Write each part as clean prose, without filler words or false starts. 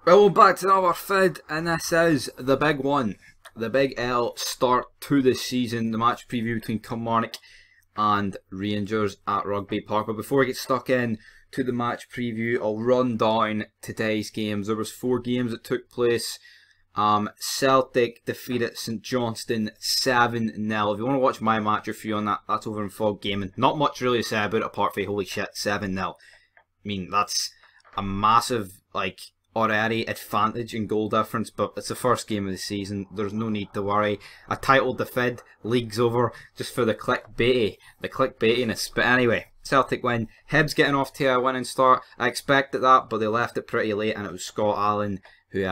Well, we're back to another vid, and this is the big one. The big L start to the season, the match preview between Kilmarnock and Rangers at Rugby Park. But before we get stuck in to the match preview, I'll run down today's games. There was 4 games that took place. Celtic defeated St Johnstone 7-0. If you want to watch my match review on that, that's over in Fog Gaming. Not much really to say about it apart from holy shit, 7-0. I mean, that's a massive, already advantage in goal difference, but it's the first game of the season. There's no need to worry. I titled the vid "League's Over" just for the clickbaitiness. But anyway, Celtic win. Hibs getting off to a winning start. I expected that, but they left it pretty late, and it was Scott Allen who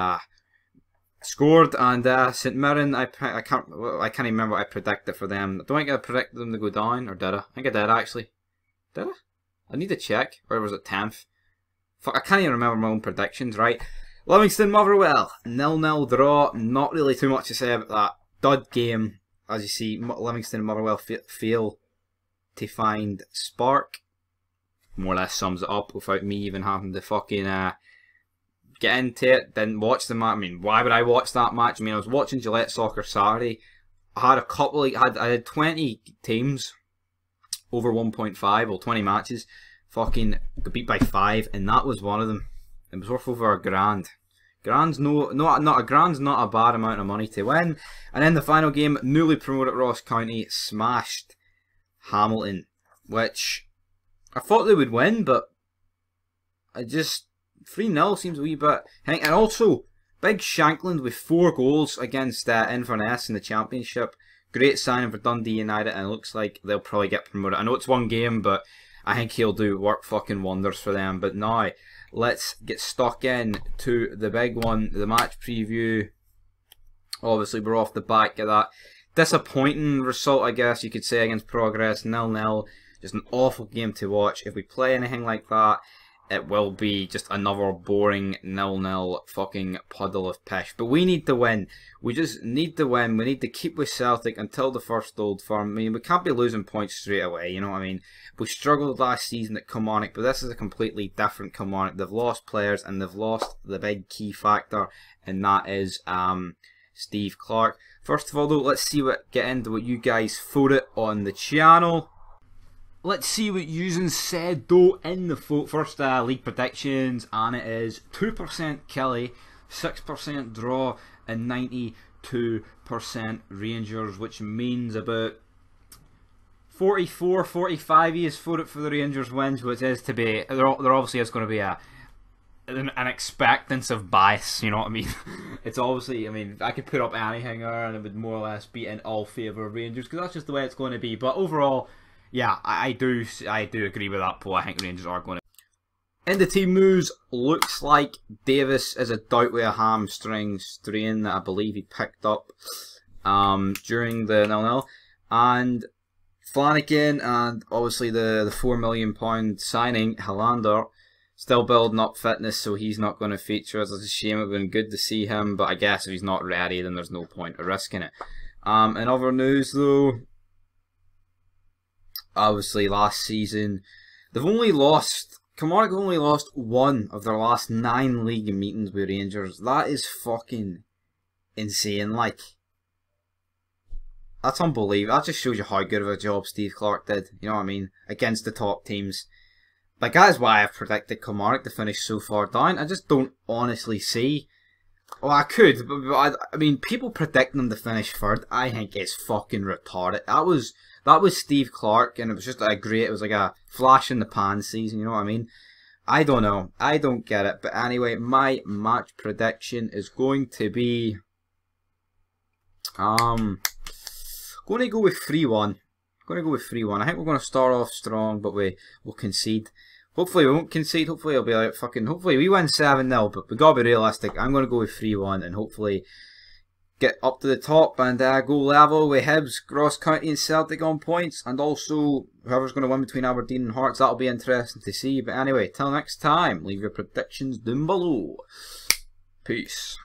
scored. And St Mirren, I can't even remember what I predicted for them. I don't think I predicted them to go down, or did I? I think I did actually. Did I? I need to check. Or was it 10th? I can't even remember my own predictions, right? Livingston Motherwell, 0-0 draw. Not really too much to say about that. Dud game. As you see, Livingston and Motherwell fail to find spark. More or less sums it up without me even having to fucking get into it. Didn't watch the match. I mean, why would I watch that match? I mean, I was watching Gillette Soccer Saturday. I had a couple, I had 20 teams over 1.5, or 20 matches. Fucking got beat by 5, and that was one of them. It was worth over £1,000. Grand's not a bad amount of money to win. And then the final game, newly promoted Ross County smashed Hamilton, which I thought they would win, but I just 3-0 seems a wee bit. And also, Big Shankland with 4 goals against Inverness in the Championship. Great signing for Dundee United, and it looks like they'll probably get promoted. I know it's one game, but I think he'll do work fucking wonders for them. But now, let's get stuck in to the big one, the match preview. Obviously, we're off the back of that disappointing result, I guess you could say, against Progress, 0-0. Just an awful game to watch. If we play anything like that, it will be just another boring 0-0 fucking puddle of piss. But we need to win. We just need to win. We need to keep with Celtic until the first Old Firm. I mean, we can't be losing points straight away, you know what I mean? We struggled last season at Kilmarnock, but this is a completely different Kilmarnock. They've lost players, and they've lost the big key factor, and that is Steve Clarke. First of all, though, let's get into what you guys voted on the channel. Let's see what you said though in the first league predictions, and it is 2% Kelly, 6% draw, and 92% Rangers, which means about 44-45 is voted for the Rangers wins, which is to be, there obviously is going to be an expectance of bias, you know what I mean? It's obviously, I mean, I could put up anything there and it would more or less be in all favour of Rangers, because that's just the way it's going to be. But overall, yeah, I do agree with that poll. I think Rangers are going to. In the team news, looks like Davis is a doubt with a hamstring strain that I believe he picked up during the 0-0. And Flanagan, and obviously the £4 million signing, Hollander, still building up fitness, so he's not going to feature. It's a shame. It would have been good to see him, but I guess if he's not ready, then there's no point of risking it. In other news, though, obviously last season, Kilmarnock only lost 1 of their last 9 league meetings with Rangers. That is fucking insane, that's unbelievable. That just shows you how good of a job Steve Clarke did, you know what I mean, against the top teams. Like, that is why I've predicted Kilmarnock to finish so far down. I just don't honestly see. Well, I could, but I mean, people predicting them to finish 3rd, I think is fucking retarded. That was Steve Clarke, and it was just it was like a flash in the pan season, you know what I mean? I don't know. I don't get it. But anyway, my match prediction is going to be going to go with 3-1. Going to go with 3-1. I think we're going to start off strong, but we'll concede. Hopefully we won't concede. Hopefully it'll be like hopefully we win 7-0, but we gotta be realistic. I'm going to go with 3-1 and hopefully get up to the top and go level with Hibs, Ross County and Celtic on points, and also whoever's going to win between Aberdeen and Hearts. That'll be interesting to see. But anyway, till next time, leave your predictions down below. Peace.